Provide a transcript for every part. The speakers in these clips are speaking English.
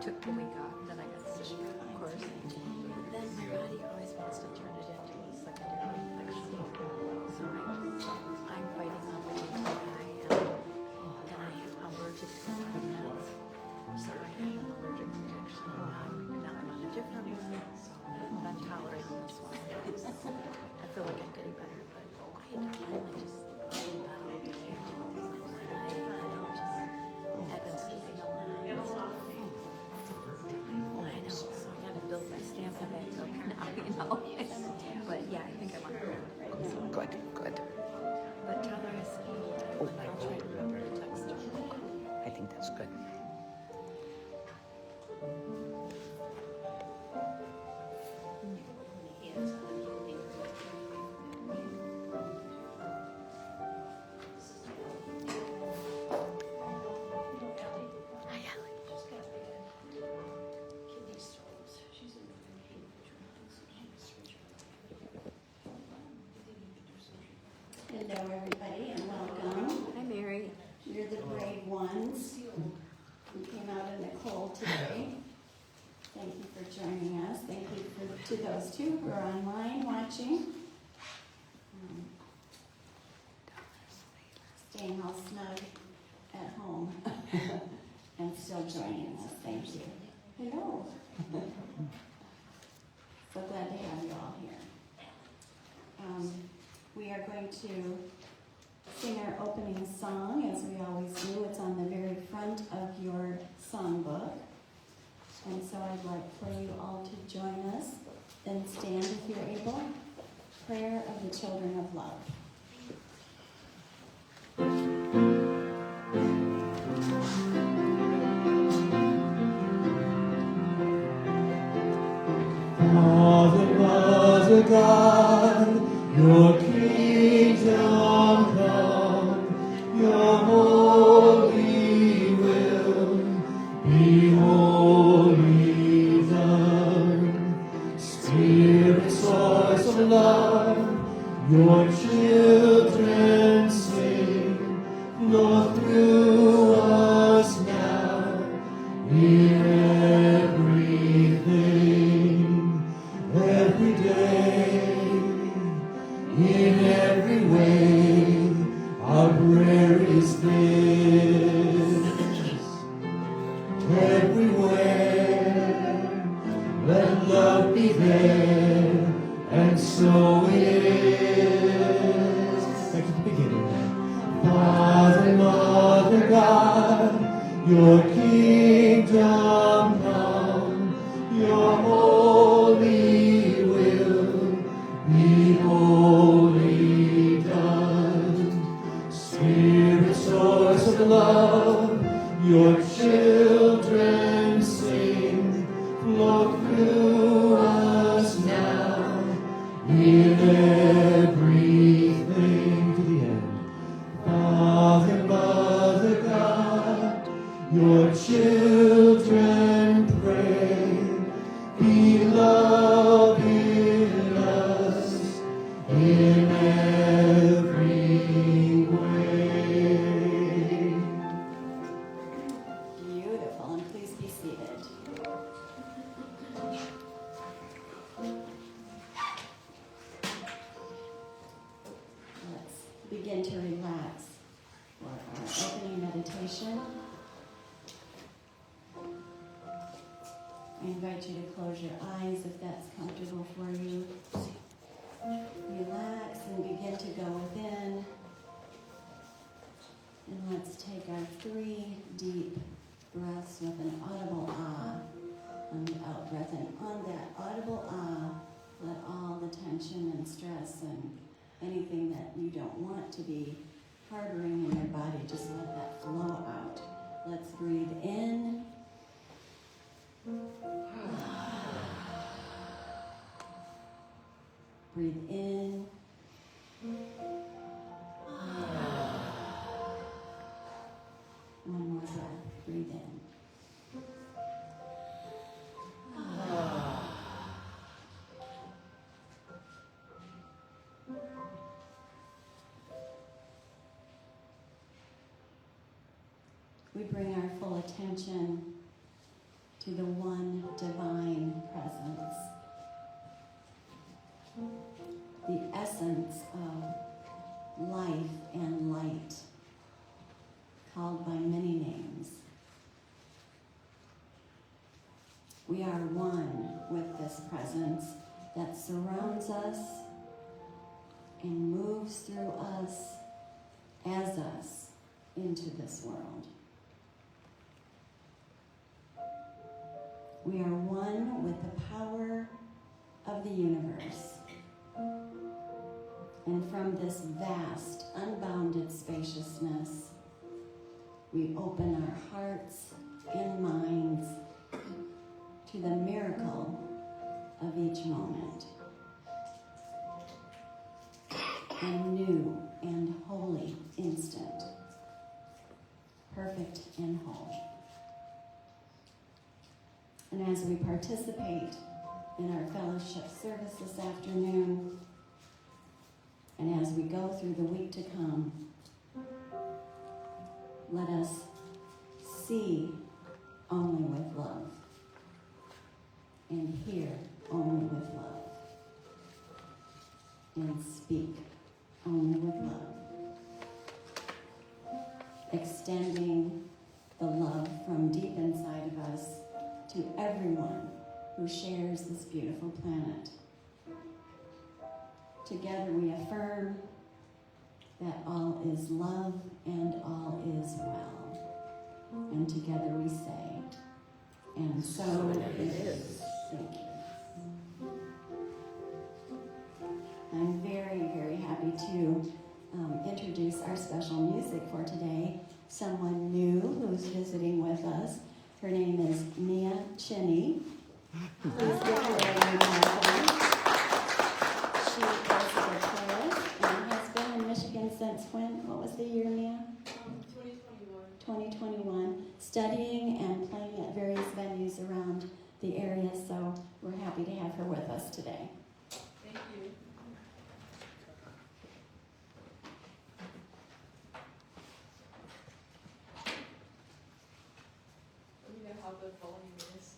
took the week off, and then I got sick, of course. Then my body always wants to turn it into a secondary infection. So I'm fighting off the UTI, and I have allergic to a lot of meds. So I had an allergic reaction. Now I'm on a different one, but I'm tolerating this one. So I feel like I'm getting better, but I finally just getting better. I've been sleeping a lot. I know, so I gotta build my stamina back up now, But yeah, I think I'm on it. Good, good. But tell her I said, I'll try to remember to text her. I think that's good. Hello, everybody, and welcome. Hi, Mary. You're the brave ones who came out in the cold today. Thank you for joining us. Thank you to those two who are online watching. Staying all snug at home and still joining us. Thank you. Hello. So glad to have you all here. We are going to sing our opening song, as we always do. It's on the very front of your songbook. And so I'd like for you all to join us and stand if you're able. Prayer of the Children of Love. Father, Mother, God, your kingdom come, your holy will be wholly done. Spirit, source of love, your children sing, flow through us now, in everything, every day, in every way, our prayer is this. Everywhere, let love be there, and so it is. Back to the beginning. Father, Mother, God, your kingdom come, your holy will be wholly done. Spirit, source of love, your children sing, flow through us now, in everything to the end. Father, Mother, God, your children pray, be love in us, in every way. Beautiful, and please be seated. Let's begin to relax for our opening meditation. I invite you to close your eyes if that's comfortable for you. Relax and begin to go within. And let's take our 3 deep breaths with an audible ah on the out breath. And on that audible ah, let all the tension and stress and anything that you don't want to be harboring in your body, just let that flow out. Let's breathe in. Breathe in. One more breath. Breathe in. We bring our full attention to to the one divine presence, the essence of life and light, called by many names. We are one with this presence that surrounds us and moves through us, as us, into this world. We are one with the power of the universe. And from this vast, unbounded spaciousness, we open our hearts and minds to the miracle of each moment. A new and holy instant, perfect and whole. And as we participate in our fellowship service this afternoon, and as we go through the week to come, let us see only with love and hear only with love and speak only with love, extending the love from deep inside of us to everyone who shares this beautiful planet. Together we affirm that all is love and all is well. And together we say, and so it is. Thank you. I'm very, very happy to introduce our special music for today. Someone new who's visiting with us. Her name is Mia Cheney. Please give her a warm welcome. She is a guitarist and has been in Michigan since when? What was the year, Mia? 2021. Studying and playing at various venues around the area, so we're happy to have her with us today. Thank you. Are we gonna have the following minutes?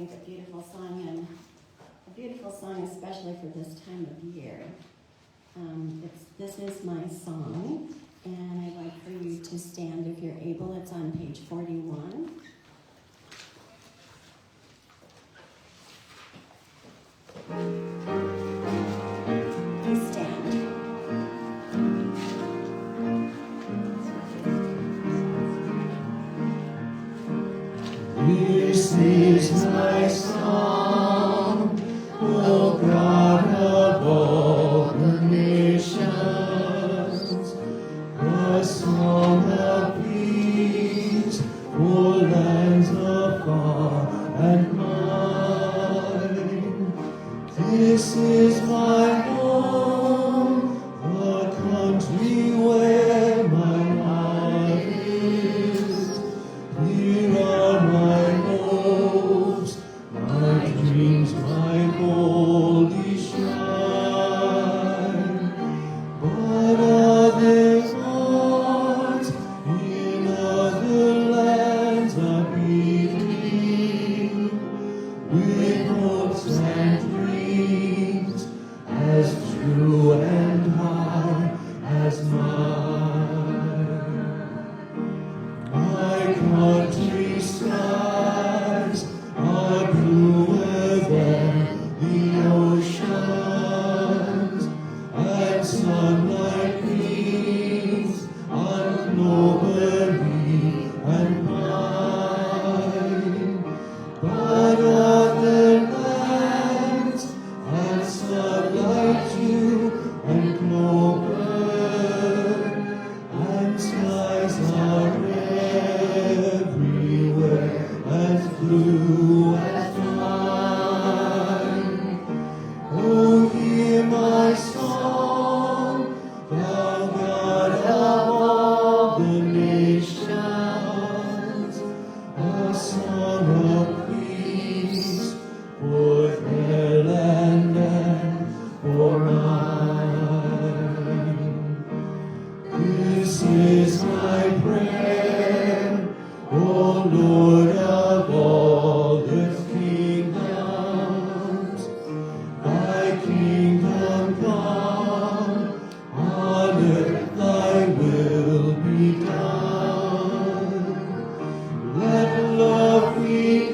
think a beautiful song, and a beautiful song especially for this time of year. This is my song, and I'd like for you to stand if you're able. It's on page 41. Please stand. This is my song, O God of all the nations, the song of peace for lands afar and mine. This is my home, the country where my life is. Here are my hopes, my dreams, my holy shrine. But others hearts in other lands are beating with hopes and dreams as true and high as mine. My country skies are bluer than the oceans, and sunlight beams on Cloverleaf and pine. But other lands have sunlight too, and clover, and skies are everywhere as blue as mine. Oh, hear my song, thou God of all the nations, a song of peace for their land and for mine. This is my prayer, O Lord of all the kingdoms. Thy kingdom come, on earth thy will be done. Let love be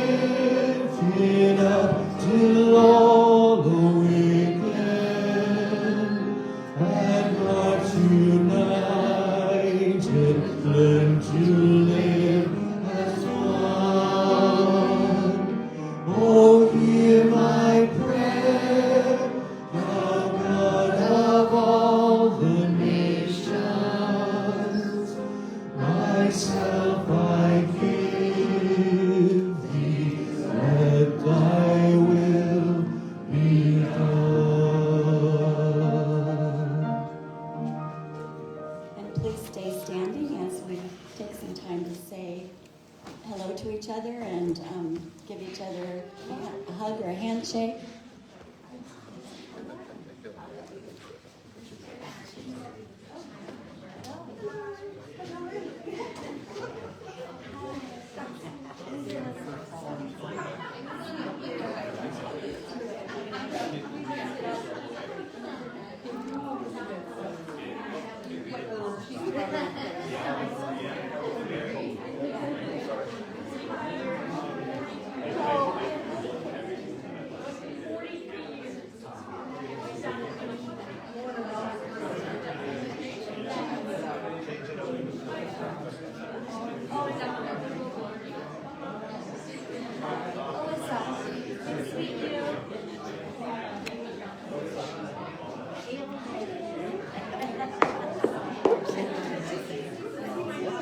lifted up till all awaken, and hearts united learn to live as one. Oh, hear my prayer, thou God of all the nations. Myself I give thee, let thy will be done. And please stay standing as we take some time to say hello to each other and give each other a hug or a handshake.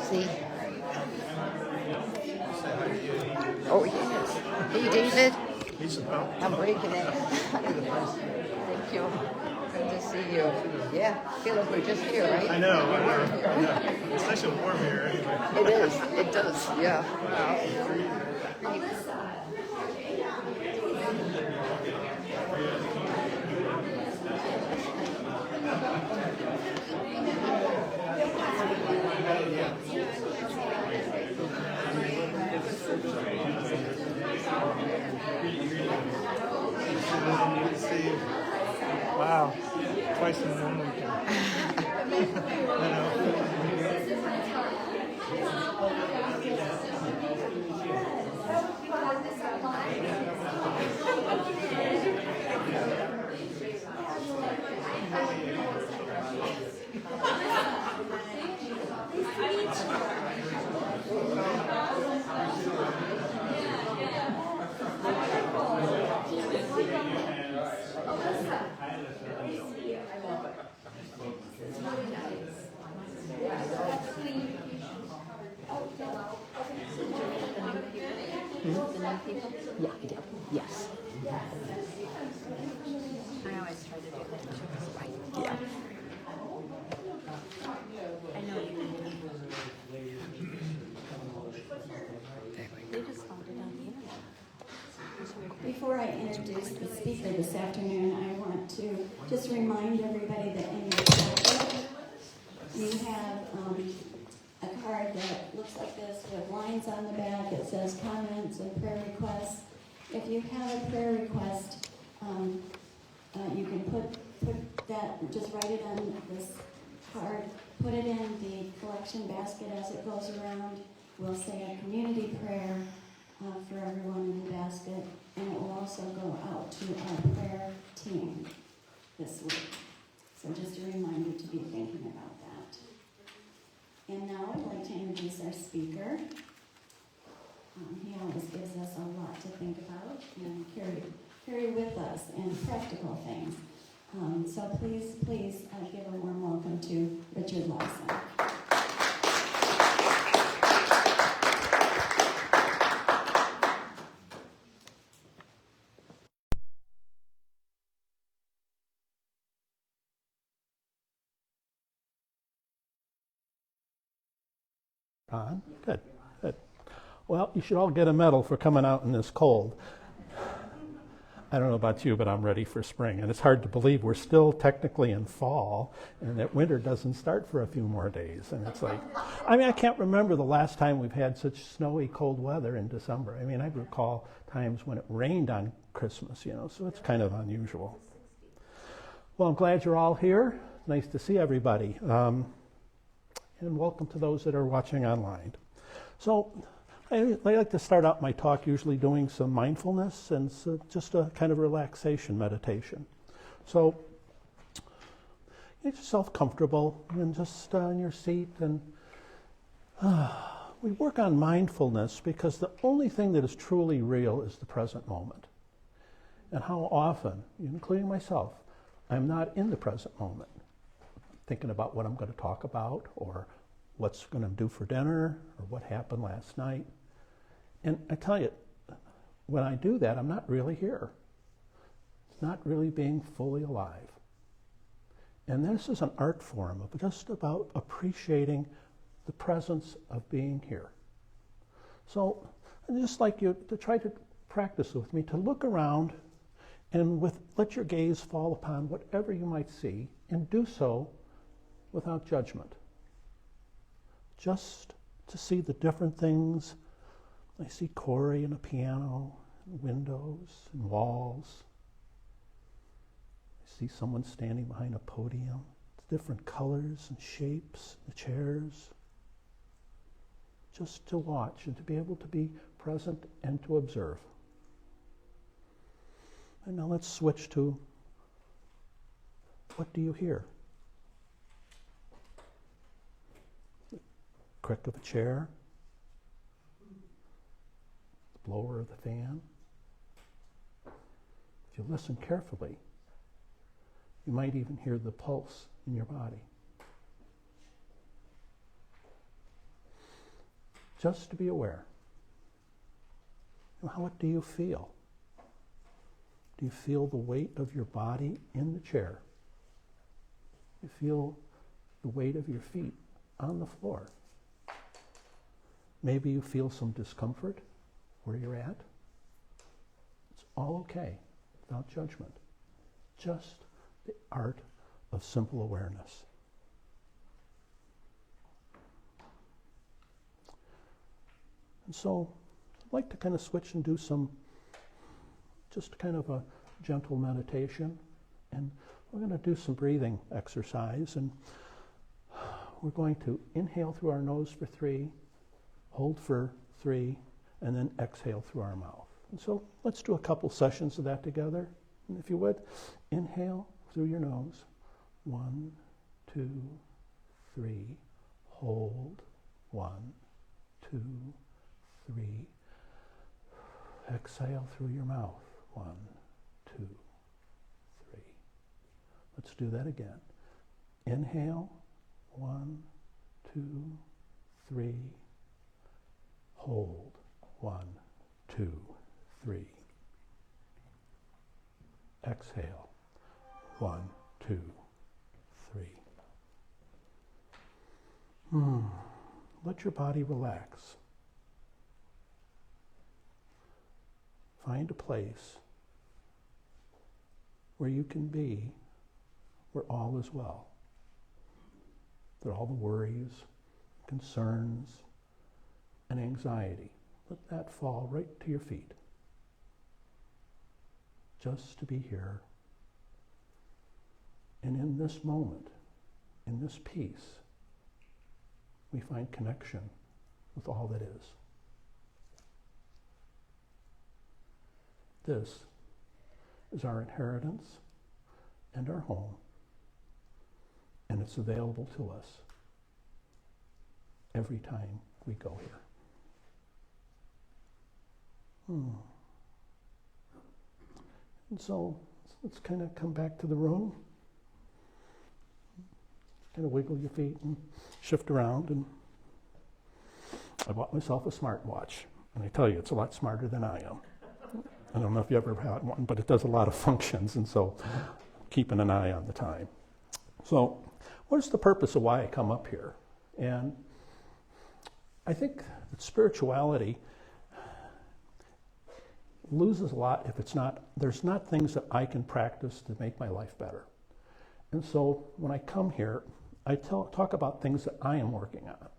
See? Oh, yes. Hey, David. I'm breaking it. Thank you. Good to see you. Yeah, feel like we're just here, right? I know. It's nice and warm here anyway. It is. It does. Yeah. Wow. Good to see you. Wow. Twice in one weekend. I know. Yeah, I did. Yes. I always try to do that too. Right. Yeah. I know you. They just found it on the internet. Before I introduce the speaker this afternoon, I want to just remind everybody that in your packet, you have a card that looks like this with lines on the back. It says comments and prayer requests. If you have a prayer request, you can put that, just write it on this card, put it in the collection basket as it goes around. We'll say a community prayer for everyone in the basket, and it will also go out to our prayer team this week. So just a reminder to be thinking about that. And now I'd like to introduce our speaker. He always gives us a lot to think about and carry with us and practical things. So please give a warm welcome to Richard Lassin. On? Good, good. Well, you should all get a medal for coming out in this cold. I don't know about you, but I'm ready for spring. And it's hard to believe we're still technically in fall and that winter doesn't start for a few more days. And it's like, I can't remember the last time we've had such snowy, cold weather in December. I recall times when it rained on Christmas, so it's kind of unusual. Well, I'm glad you're all here. Nice to see everybody. And welcome to those that are watching online. So I like to start out my talk usually doing some mindfulness and just a kind of relaxation meditation. So get yourself comfortable and just on your seat. And we work on mindfulness because the only thing that is truly real is the present moment. And how often, including myself, I'm not in the present moment, thinking about what I'm going to talk about or what's going to do for dinner or what happened last night. And I tell you, when I do that, I'm not really here. It's not really being fully alive. And this is an art form of just about appreciating the presence of being here. So I'd just like you to try to practice with me, to look around and let your gaze fall upon whatever you might see, and do so without judgment. Just to see the different things. I see Corey and a piano, and windows and walls. I see someone standing behind a podium, different colors and shapes, the chairs. Just to watch and to be able to be present and to observe. And now let's switch to, what do you hear? The creak of a chair, the blower of the fan. If you listen carefully, you might even hear the pulse in your body. Just to be aware. What do you feel? Do you feel the weight of your body in the chair? Do you feel the weight of your feet on the floor? Maybe you feel some discomfort where you're at. It's all okay, without judgment. Just the art of simple awareness. And so I'd like to kind of switch and do some, just kind of a gentle meditation. And we're going to do some breathing exercise. And we're going to inhale through our nose for 3, hold for 3, and then exhale through our mouth. And so let's do a couple sessions of that together. And if you would, inhale through your nose. 1, 2, 3. Hold. 1, 2, 3. Exhale through your mouth. 1, 2, 3. Let's do that again. Inhale. 1, 2, 3. Hold. 1, 2, 3. Exhale. 1, 2, 3. Let your body relax. Find a place where you can be, where all is well. That all the worries, concerns, and anxiety, let that fall right to your feet. Just to be here. And in this moment, in this peace, we find connection with all that is. This is our inheritance and our home, and it's available to us every time we go here. And so let's kind of come back to the room. Kind of wiggle your feet and shift around. And I bought myself a smartwatch. And I tell you, it's a lot smarter than I am. I don't know if you ever had one, but it does a lot of functions. And so keeping an eye on the time. So what's the purpose of why I come up here? And I think that spirituality loses a lot if there's not things that I can practice to make my life better. And so when I come here, I talk about things that I am working on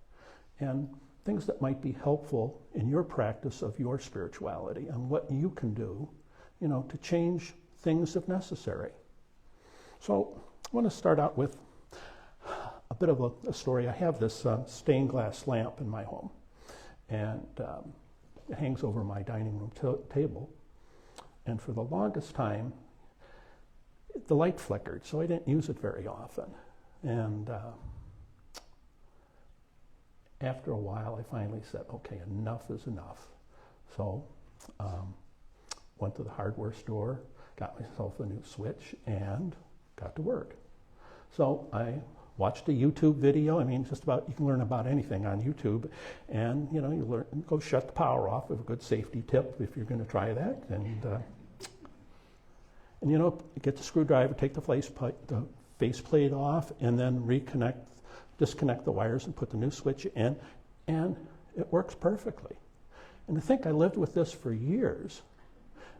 and things that might be helpful in your practice of your spirituality and what you can do, to change things if necessary. So I want to start out with a bit of a story. I have this stained glass lamp in my home, and it hangs over my dining room table. And for the longest time, the light flickered, so I didn't use it very often. And after a while, I finally said, okay, enough is enough. So went to the hardware store, got myself a new switch, and got to work. So I watched a YouTube video. Just about, you can learn about anything on YouTube. And, you learn, go shut the power off with a good safety tip if you're going to try that. And get the screwdriver, take the faceplate off, and then disconnect the wires and put the new switch in, and it works perfectly. And I think I lived with this for years,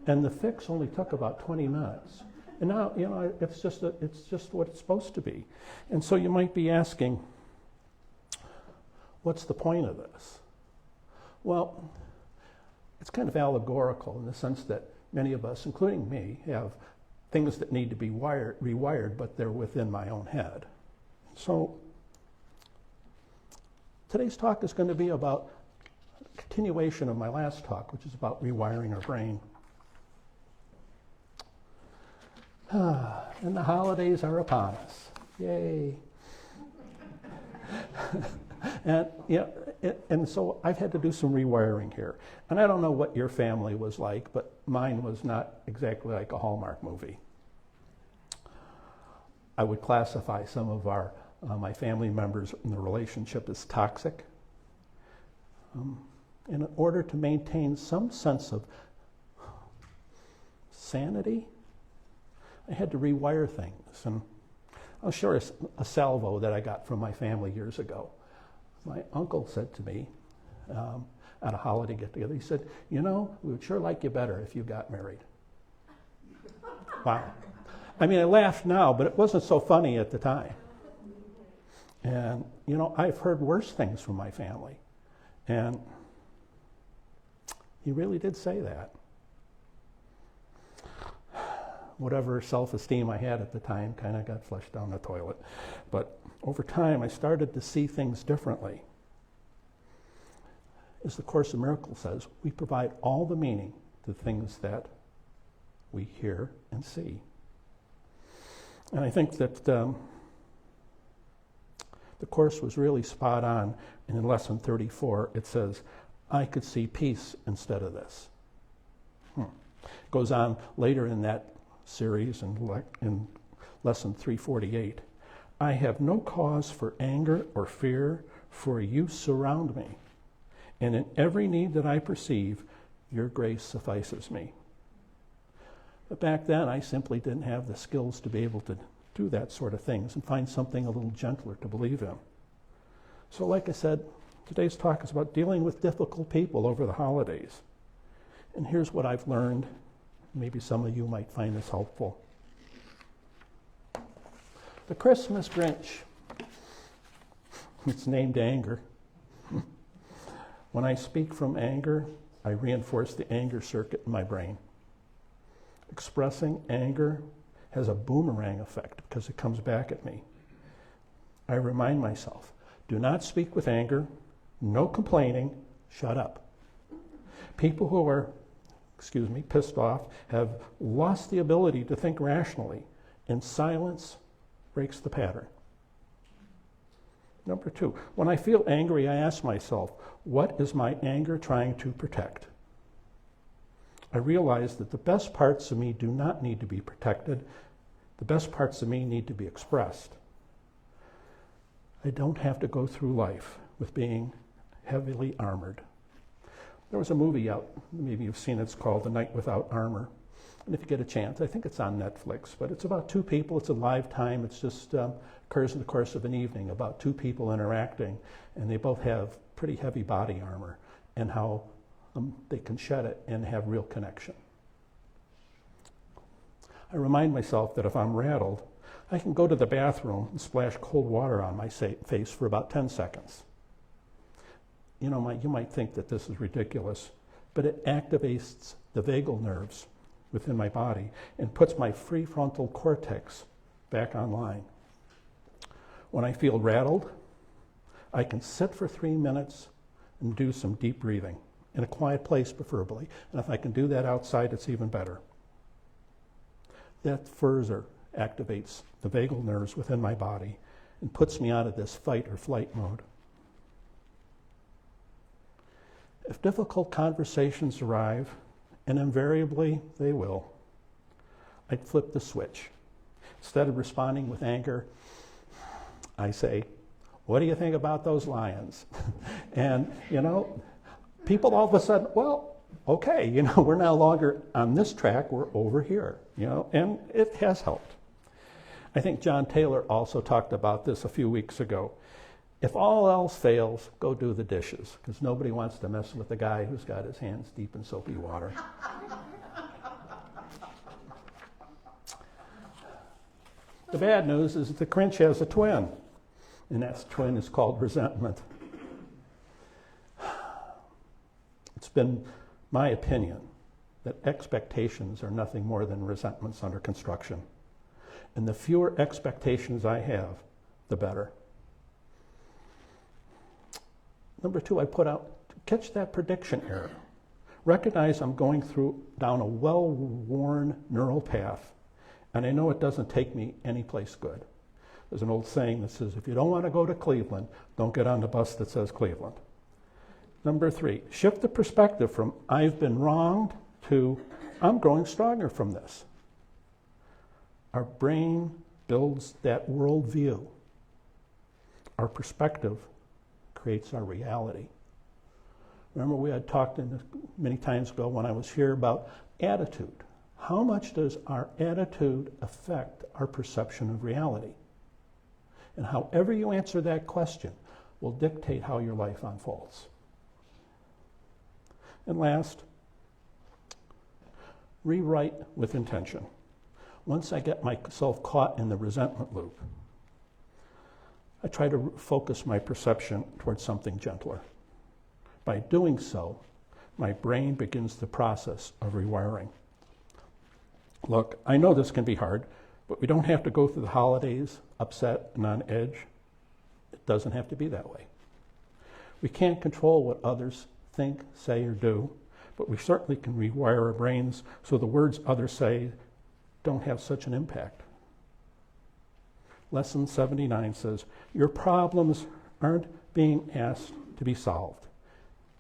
and the fix only took about 20 minutes. And now, it's just what it's supposed to be. And so you might be asking, what's the point of this? Well, it's kind of allegorical in the sense that many of us, including me, have things that need to be rewired, but they're within my own head. So today's talk is going to be about a continuation of my last talk, which is about rewiring our brain. And the holidays are upon us. Yay. And so I've had to do some rewiring here. And I don't know what your family was like, but mine was not exactly like a Hallmark movie. I would classify some of my family members in the relationship as toxic. In order to maintain some sense of sanity, I had to rewire things. And I'll share a salvo that I got from my family years ago. My uncle said to me at a holiday get-together, he said, we would sure like you better if you got married. Wow. I laugh now, but it wasn't so funny at the time. And, I've heard worse things from my family. And he really did say that. whatever self-esteem I had at the time kind of got flushed down the toilet. But over time, I started to see things differently. As the Course in Miracles says, we provide all the meaning to things that we hear and see. And I think that the Course was really spot on. And in Lesson 34, it says, I could see peace instead of this. Goes on later in that series in Lesson 348. I have no cause for anger or fear, for you surround me. And in every need that I perceive, your grace suffices me. But back then, I simply didn't have the skills to be able to do that sort of things and find something a little gentler to believe in. So like I said, today's talk is about dealing with difficult people over the holidays. And here's what I've learned. Maybe some of you might find this helpful. The Christmas Grinch. It's named anger. When I speak from anger, I reinforce the anger circuit in my brain. Expressing anger has a boomerang effect because it comes back at me. I remind myself, do not speak with anger, no complaining, shut up. People who are, pissed off have lost the ability to think rationally, and silence breaks the pattern. Number 2, when I feel angry, I ask myself, what is my anger trying to protect? I realize that the best parts of me do not need to be protected. The best parts of me need to be expressed. I don't have to go through life with being heavily armored. There was a movie out, maybe you've seen it, it's called The Night Without Armor. And if you get a chance, I think it's on Netflix, but it's about 2 people, it's a live time, it's just occurs in the course of an evening, about 2 people interacting, and they both have pretty heavy body armor, and how they can shed it and have real connection. I remind myself that if I'm rattled, I can go to the bathroom and splash cold water on my face for about 10 seconds. You know, you might think that this is ridiculous, but it activates the vagal nerves within my body and puts my prefrontal cortex back online. When I feel rattled, I can sit for 3 minutes and do some deep breathing, in a quiet place preferably. And if I can do that outside, it's even better. That further activates the vagal nerves within my body and puts me out of this fight or flight mode. If difficult conversations arrive, and invariably they will, I'd flip the switch. Instead of responding with anger, I say, what do you think about those lions? And, you know, people all of a sudden, well, okay, you know, we're no longer on this track, we're over here, you know, and it has helped. I think John Taylor also talked about this a few weeks ago. If all else fails, go do the dishes, because nobody wants to mess with the guy who's got his hands deep in soapy water. The bad news is that the Grinch has a twin, and that twin is called resentment. It's been my opinion that expectations are nothing more than resentments under construction. And the fewer expectations I have, the better. Number 2, I put out, catch that prediction error. Recognize I'm going down a well-worn neural path, and I know it doesn't take me anyplace good. There's an old saying that says, if you don't want to go to Cleveland, don't get on the bus that says Cleveland. Number 3, shift the perspective from I've been wronged to I'm growing stronger from this. Our brain builds that worldview. Our perspective creates our reality. Remember, we had talked many times ago when I was here about attitude. How much does our attitude affect our perception of reality? And however you answer that question will dictate how your life unfolds. And last, rewrite with intention. Once I get myself caught in the resentment loop, I try to focus my perception towards something gentler. By doing so, my brain begins the process of rewiring. Look, I know this can be hard, but we don't have to go through the holidays upset and on edge. It doesn't have to be that way. We can't control what others think, say, or do, but we certainly can rewire our brains so the words others say don't have such an impact. Lesson 79 says, your problems aren't being asked to be solved.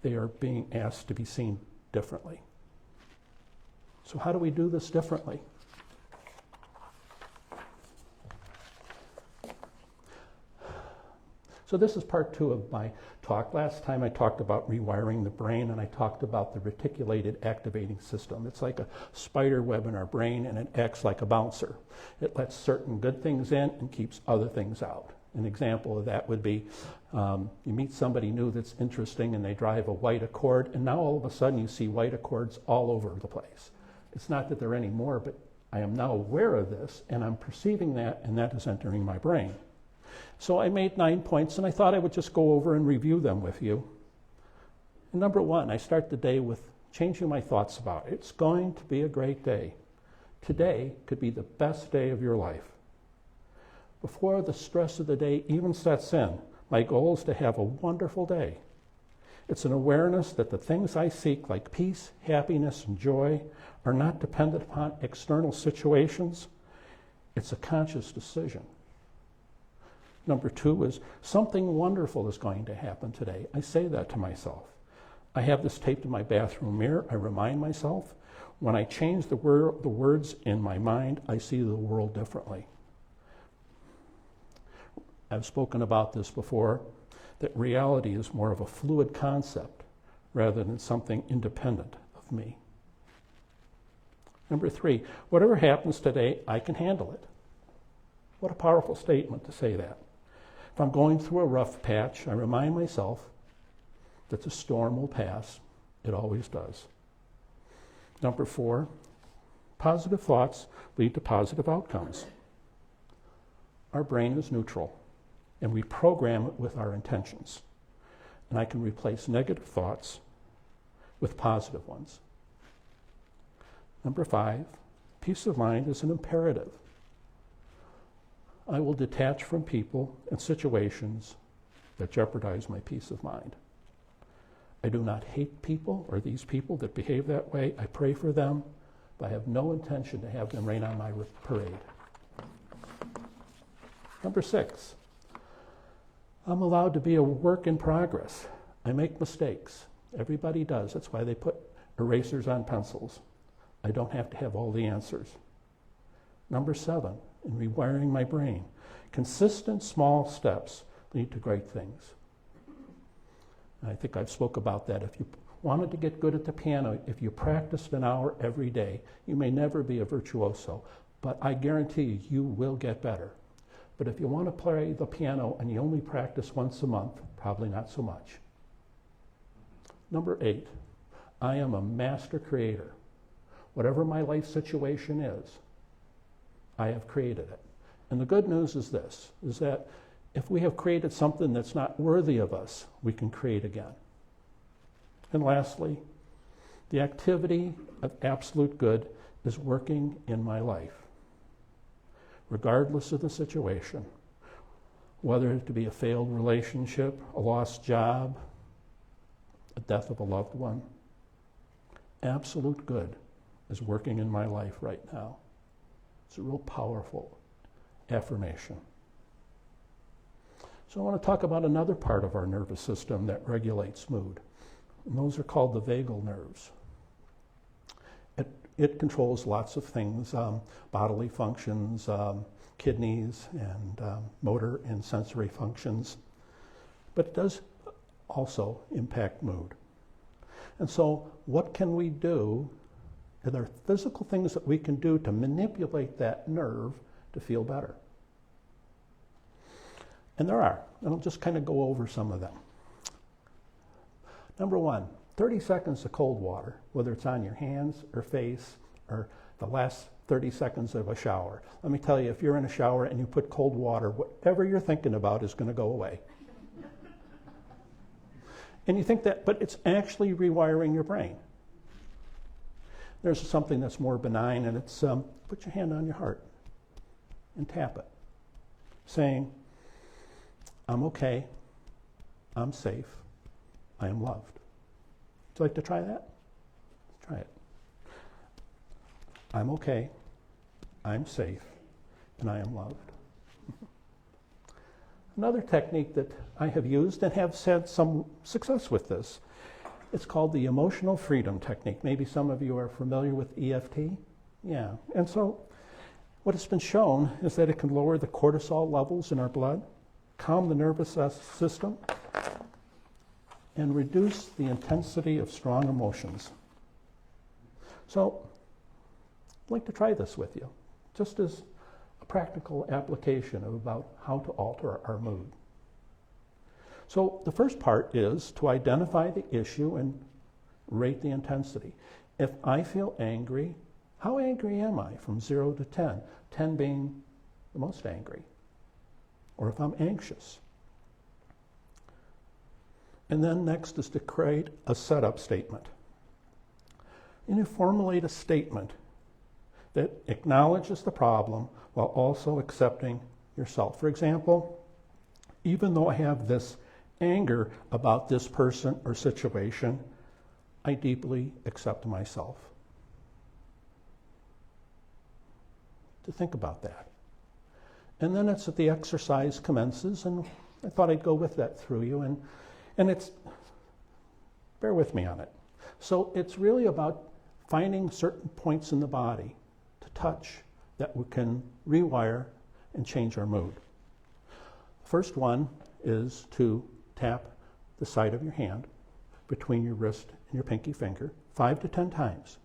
They are being asked to be seen differently. So how do we do this differently? So this is part 2 of my talk. Last time I talked about rewiring the brain, and I talked about the reticulated activating system. It's like a spider web in our brain, and it acts like a bouncer. It lets certain good things in and keeps other things out. An example of that would be you meet somebody new that's interesting, and they drive a white Accord, and now all of a sudden you see white Accords all over the place. It's not that there are any more, but I am now aware of this, and I'm perceiving that, and that is entering my brain. So I made 9 points, and I thought I would just go over and review them with you. And number 1, I start the day with changing my thoughts about it. It's going to be a great day. Today could be the best day of your life. Before the stress of the day even sets in, my goal is to have a wonderful day. It's an awareness that the things I seek, like peace, happiness, and joy, are not dependent upon external situations. It's a conscious decision. Number 2 is something wonderful is going to happen today. I say that to myself. I have this taped in my bathroom mirror. I remind myself. When I change the words in my mind, I see the world differently. I've spoken about this before, that reality is more of a fluid concept rather than something independent of me. Number 3, whatever happens today, I can handle it. What a powerful statement to say that. If I'm going through a rough patch, I remind myself that the storm will pass. It always does. Number 4, positive thoughts lead to positive outcomes. Our brain is neutral, and we program it with our intentions. And I can replace negative thoughts with positive ones. Number 5, peace of mind is an imperative. I will detach from people and situations that jeopardize my peace of mind. I do not hate people or these people that behave that way. I pray for them, but I have no intention to have them rain on my parade. Number 6, I'm allowed to be a work in progress. I make mistakes. Everybody does. That's why they put erasers on pencils. I don't have to have all the answers. Number 7, in rewiring my brain, consistent small steps lead to great things. And I think I've spoke about that. If you wanted to get good at the piano, if you practiced an hour every day, you may never be a virtuoso, but I guarantee you, you will get better. But if you want to play the piano and you only practice once a month, probably not so much. Number 8, I am a master creator. Whatever my life situation is, I have created it. And the good news is this, is that if we have created something that's not worthy of us, we can create again. And lastly, the activity of absolute good is working in my life, regardless of the situation, whether it to be a failed relationship, a lost job, a death of a loved one. Absolute good is working in my life right now. It's a real powerful affirmation. So I want to talk about another part of our nervous system that regulates mood. And those are called the vagal nerves. It controls lots of things, bodily functions, kidneys, and motor and sensory functions. But it does also impact mood. And so what can we do? Are there physical things that we can do to manipulate that nerve to feel better? And there are, and I'll just kind of go over some of them. Number 1, 30 seconds of cold water, whether it's on your hands or face or the last 30 seconds of a shower. Let me tell you, if you're in a shower and you put cold water, whatever you're thinking about is going to go away. And you think that, but it's actually rewiring your brain. There's something that's more benign, and it's put your hand on your heart and tap it, saying, I'm okay, I'm safe, I am loved. Would you like to try that? Try it. I'm okay, I'm safe, and I am loved. Another technique that I have used and have had some success with this, it's called the emotional freedom technique. Maybe some of you are familiar with EFT. Yeah, and so what has been shown is that it can lower the cortisol levels in our blood, calm the nervous system, and reduce the intensity of strong emotions. So I'd like to try this with you, just as a practical application of about how to alter our mood. So the first part is to identify the issue and rate the intensity. If I feel angry, how angry am I from 0 to 10? 10 being the most angry. Or if I'm anxious. And then next is to create a setup statement. And you formulate a statement that acknowledges the problem while also accepting yourself. For example, even though I have this anger about this person or situation, I deeply accept myself. To think about that. And then it's that the exercise commences, and I thought I'd go with that through you, and it's, bear with me on it. So it's really about finding certain points in the body to touch that we can rewire and change our mood. First one is to tap the side of your hand between your wrist and your pinky finger 5 to 10 times.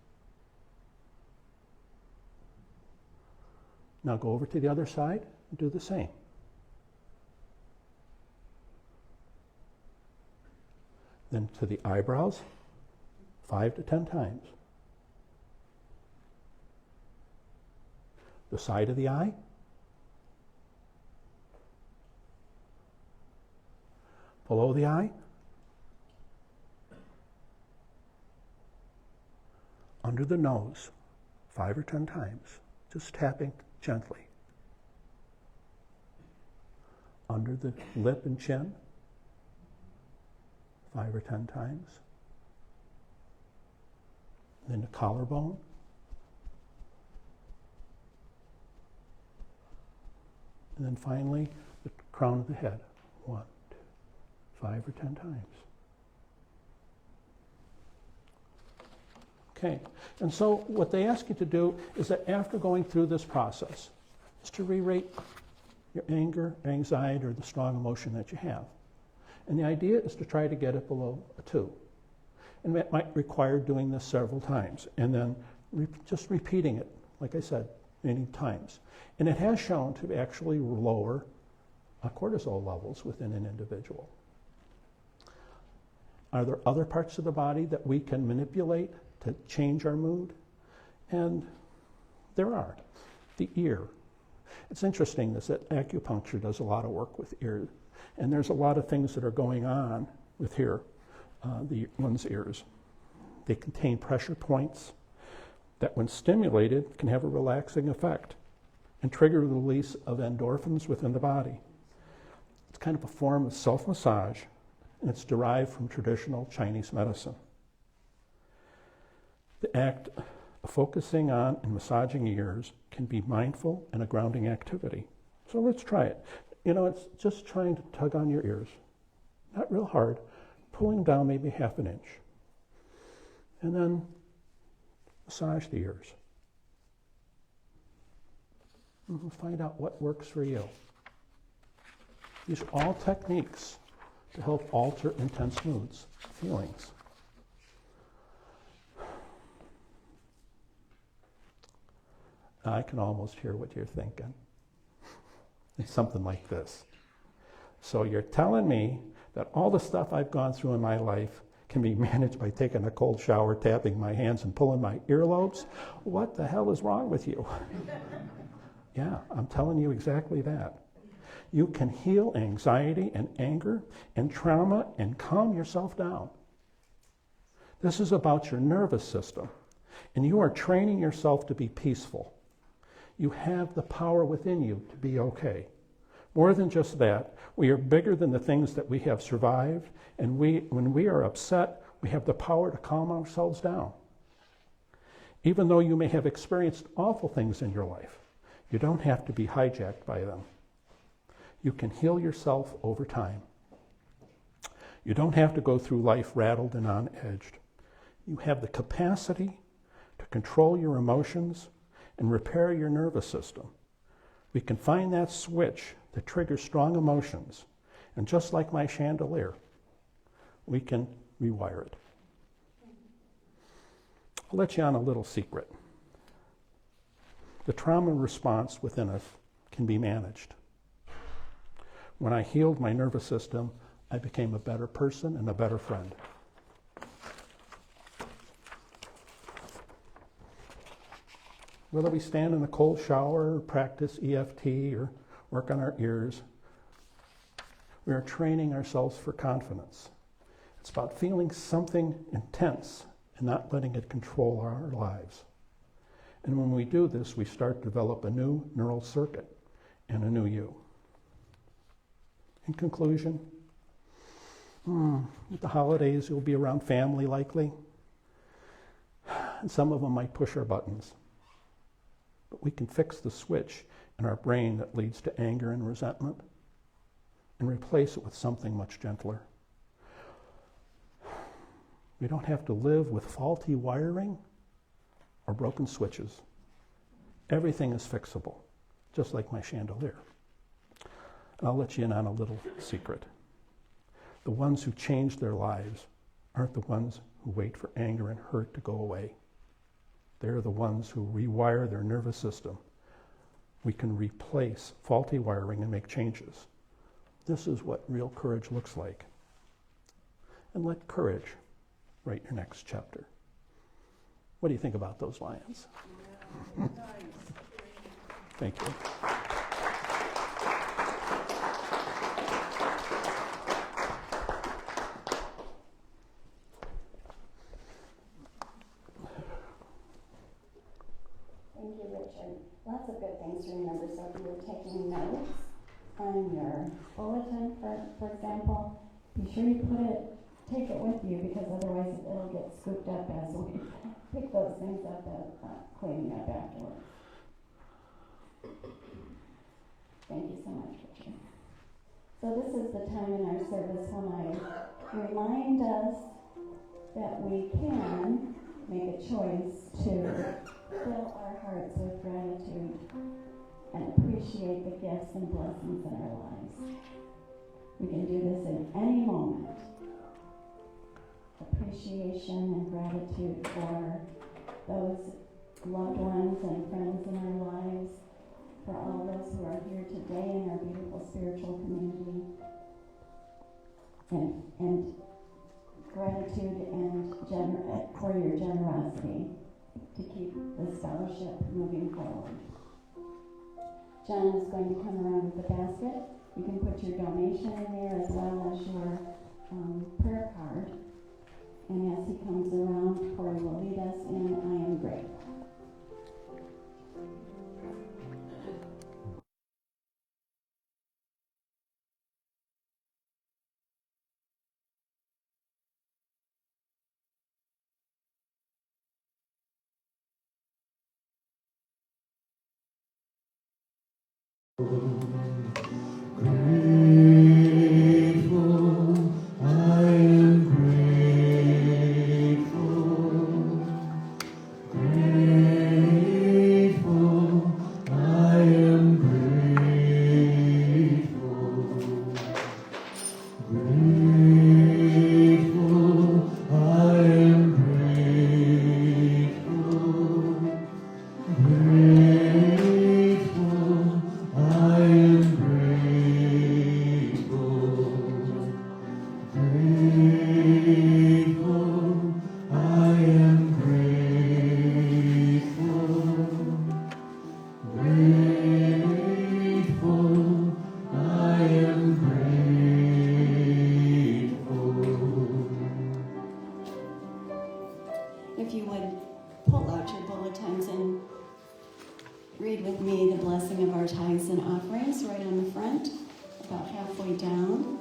Now go over to the other side and do the same. Then to the eyebrows 5 to 10 times. The side of the eye. Below the eye. Under the nose 5 or 10 times. Just tapping gently. Under the lip and chin 5 or 10 times. Then the collarbone. And then finally, the crown of the head. 1, 2, 5 or 10 times. Okay, and so what they ask you to do is that after going through this process, is to re-rate your anger, anxiety, or the strong emotion that you have. And the idea is to try to get it below a 2. And that might require doing this several times, and then just repeating it, like I said, many times. And it has shown to actually lower cortisol levels within an individual. Are there other parts of the body that we can manipulate to change our mood? And there are. The ear. It's interesting that acupuncture does a lot of work with ears, and there's a lot of things that are going on with here, one's ears. They contain pressure points that when stimulated can have a relaxing effect and trigger the release of endorphins within the body. It's kind of a form of self-massage, and it's derived from traditional Chinese medicine. The act of focusing on and massaging ears can be mindful and a grounding activity. So let's try it. You know, it's just trying to tug on your ears. Not real hard, pulling down maybe ½ an inch. And then massage the ears. And find out what works for you. These are all techniques to help alter intense moods, feelings. I can almost hear what you're thinking. It's something like this. So you're telling me that all the stuff I've gone through in my life can be managed by taking a cold shower, tapping my hands, and pulling my earlobes? What the hell is wrong with you? Yeah, I'm telling you exactly that. You can heal anxiety and anger and trauma and calm yourself down. This is about your nervous system. And you are training yourself to be peaceful. You have the power within you to be okay. More than just that, we are bigger than the things that we have survived, and when we are upset, we have the power to calm ourselves down. Even though you may have experienced awful things in your life, you don't have to be hijacked by them. You can heal yourself over time. You don't have to go through life rattled and on edged. You have the capacity to control your emotions and repair your nervous system. We can find that switch that triggers strong emotions, and just like my chandelier, we can rewire it. I'll let you on a little secret. The trauma response within us can be managed. When I healed my nervous system, I became a better person and a better friend. Whether we stand in a cold shower, or practice EFT, or work on our ears, we are training ourselves for confidence. It's about feeling something intense and not letting it control our lives. And when we do this, we start to develop a new neural circuit and a new you. In conclusion, with the holidays, you'll be around family likely, and some of them might push our buttons. But we can fix the switch in our brain that leads to anger and resentment and replace it with something much gentler. We don't have to live with faulty wiring or broken switches. Everything is fixable, just like my chandelier. And I'll let you in on a little secret. The ones who change their lives aren't the ones who wait for anger and hurt to go away. They're the ones who rewire their nervous system. We can replace faulty wiring and make changes. This is what real courage looks like. And let courage write your next chapter. What do you think about those lions? Yeah, nice. Thank you. Thank you, Richard. Lots of good things to remember. So if you were taking notes on your bulletin, for example, be sure you take it with you, because otherwise it'll get scooped up as we pick those things up at cleaning up afterwards. Thank you so much, Richard. So this is the time in our service when I remind us that we can make a choice to fill our hearts with gratitude and appreciate the gifts and blessings in our lives. We can do this in any moment. Appreciation and gratitude for those loved ones and friends in our lives, for all of us who are here today in our beautiful spiritual community, and gratitude and for your generosity to keep this fellowship moving forward. John is going to come around with the basket. You can put your donation in there as well as your prayer card. And as he comes around, Corey will lead us in I Am Grateful. Grateful, I am grateful. Grateful, I am grateful. Grateful, I am grateful. Grateful, I am read with me the blessing of our tithes and offerings right on the front, about halfway down.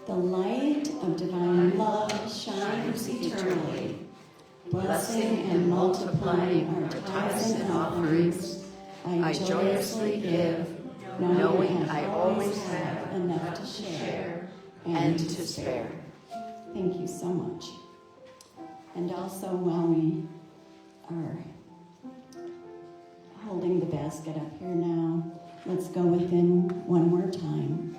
The light of divine love shines eternally, blessing and multiplying our tithes and offerings. I joyously give, knowing I always have enough to share and to spare. Thank you so much. And also, while we are holding the basket up here now, let's go within one more time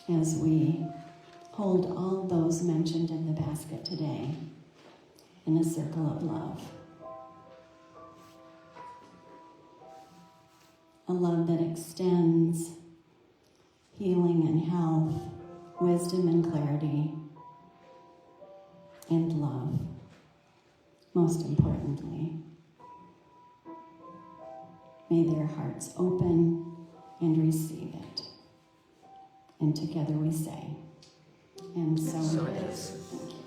as we hold all those mentioned in the basket today in a circle of love. A love that extends healing and health, wisdom and clarity, and love, most importantly. May their hearts open and receive it. And together we say, and so it is. Thank you.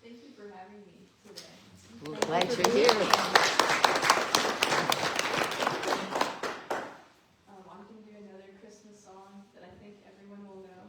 Thank you for having me today. We're glad you're here. I'm going to do another Christmas song that I think everyone will know.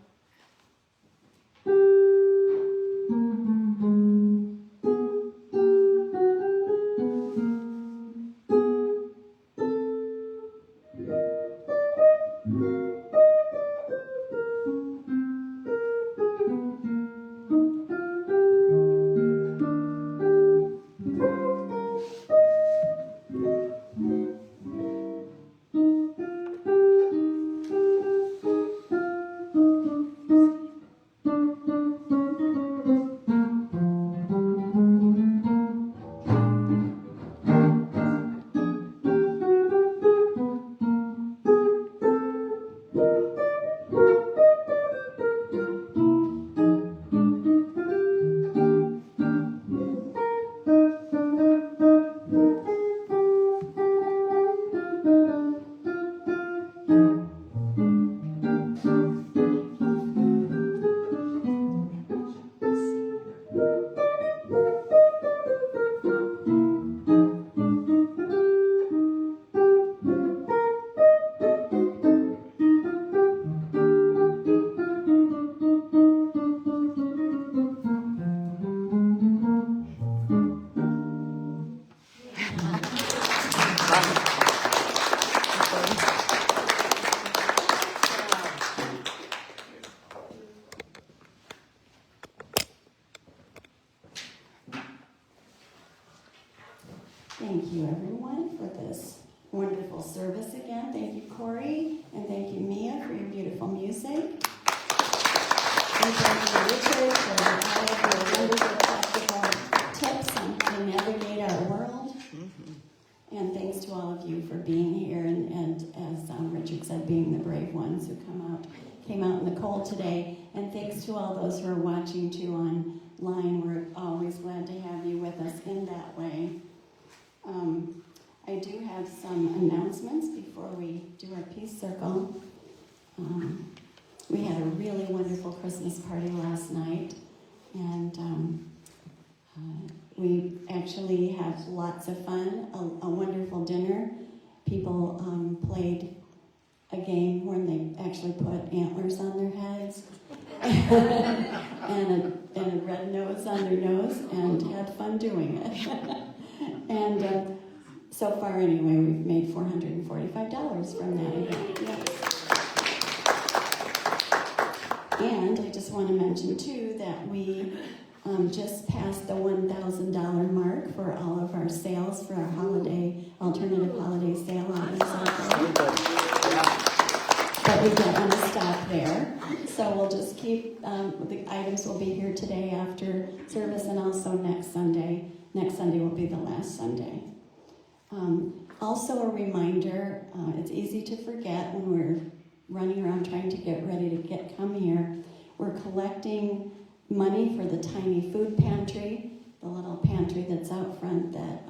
Thank you, everyone, for this wonderful service again. Thank you, Corey, and thank you, Mia, for your beautiful music. And thank you, Richard, for all of your wonderful practical tips on how to navigate our world. Mm-hmm. And thanks to all of you for being here, and as Richard said, being the brave ones who came out in the cold today. And thanks to all those who are watching too online. We're always glad to have you with us in that way. I do have some announcements before we do our peace circle. We had a really wonderful Christmas party last night, and we actually had lots of fun, a wonderful dinner. People played a game where they actually put antlers on their heads and a red nose on their nose and had fun doing it. And so far, anyway, we've made $445 from that event. Yes. And I just want to mention, too, that we just passed the $1,000 mark for all of our sales for our alternative holiday sale items. But we don't want to stop there. So we'll just keep, the items will be here today after service and also next Sunday. Next Sunday will be the last Sunday. Also a reminder, it's easy to forget when we're running around trying to get ready to come here. We're collecting money for the tiny food pantry, the little pantry that's out front that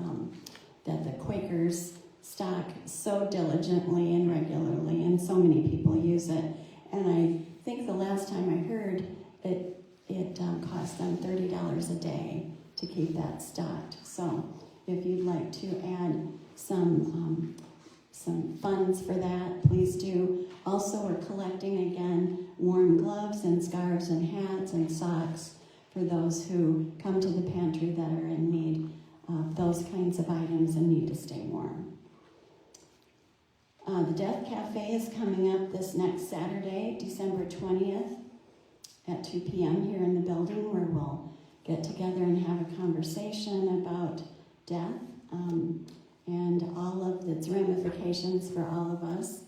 the Quakers stock so diligently and regularly, and so many people use it. And I think the last time I heard, it cost them $30 a day to keep that stocked. So if you'd like to add some funds for that, please do. Also, we're collecting again warm gloves and scarves and hats and socks for those who come to the pantry that are in need of those kinds of items and need to stay warm. The Death Cafe is coming up this next Saturday, December 20th at 2 p.m. here in the building, where we'll get together and have a conversation about death and all of its ramifications for all of us.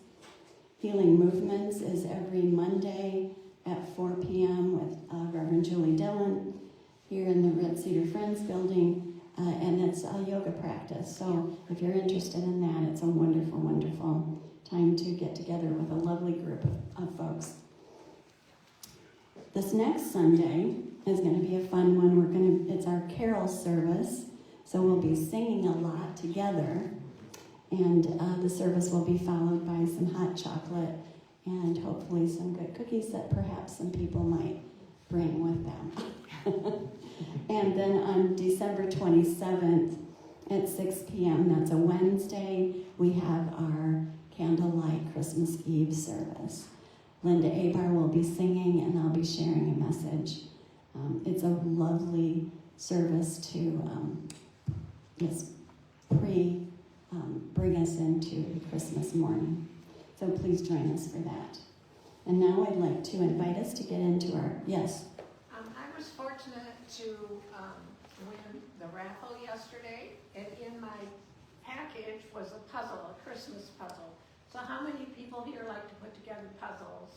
Healing Movements is every Monday at 4 p.m. with Reverend Julie Dillon here in the Red Cedar Friends building, and it's a yoga practice. So if you're interested in that, it's a wonderful, wonderful time to get together with a lovely group of folks. This next Sunday is going to be a fun one. It's our carol service, so we'll be singing a lot together, and the service will be followed by some hot chocolate and hopefully some good cookies that perhaps some people might bring with them. And then on December 27th at 6 p.m., that's a Wednesday, we have our candlelight Christmas Eve service. Linda Abar will be singing, and I'll be sharing a message. It's a lovely service to bring us into Christmas morning. So please join us for that. And now I'd like to invite us to get into our, yes? I was fortunate to win the raffle yesterday, and in my package was a puzzle, a Christmas puzzle. So how many people here like to put together puzzles?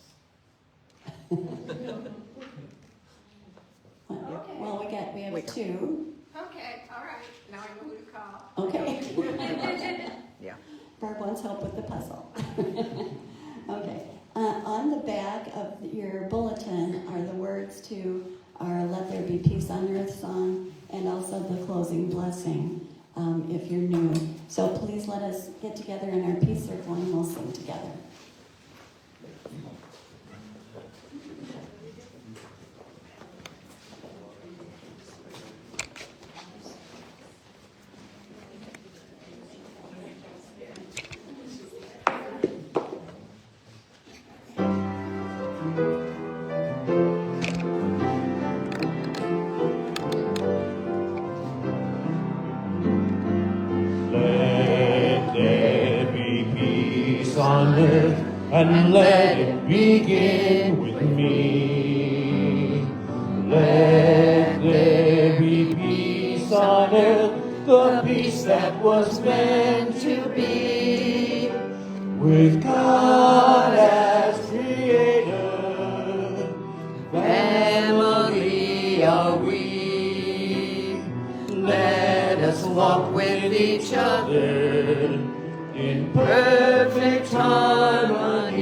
Okay. Well, we have two. Okay, all right. Now I know who to call. Okay. Yeah. Barb wants help with the puzzle. Okay. On the back of your bulletin are the words to our Let There Be Peace on Earth song, and also the closing blessing if you're new. So please let us get together in our peace circle and we'll sing together. On earth, and let it begin with me. Let there be peace on earth, the peace that was meant to be, with God as creator. Family are we. Let us walk with each other in perfect harmony.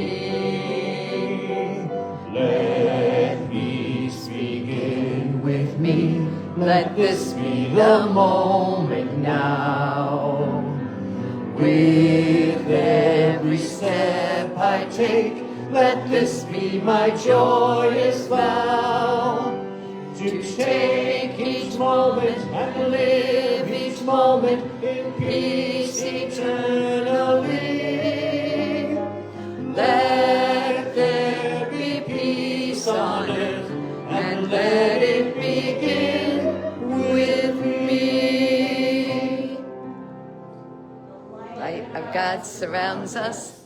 Let peace begin with me. Let this be the moment now. With every step I take, let this be my joyous vow. To take each moment and live each moment in peace eternally. Let there be peace on earth, and let it begin with me. The light of God surrounds us.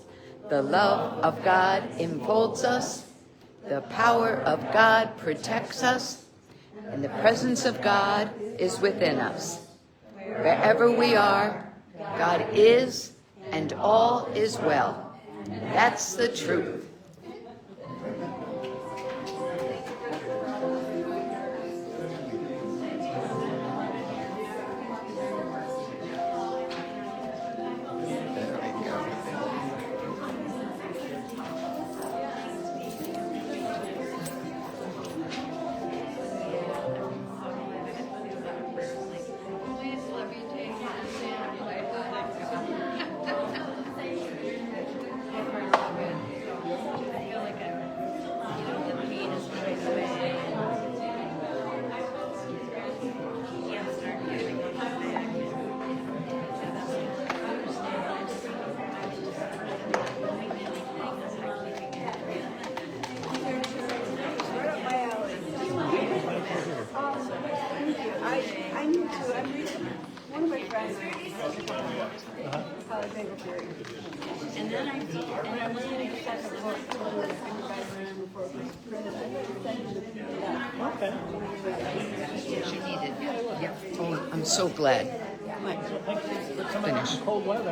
The love of God enfolds us. The power of God protects us. And the presence of God is within us. Wherever we are, God is, and all is well. That's the truth. And then I was going to check the book before it was printed. Okay. What you needed. Yeah. Oh, I'm so glad. Thanks for coming out in Finish. cold weather.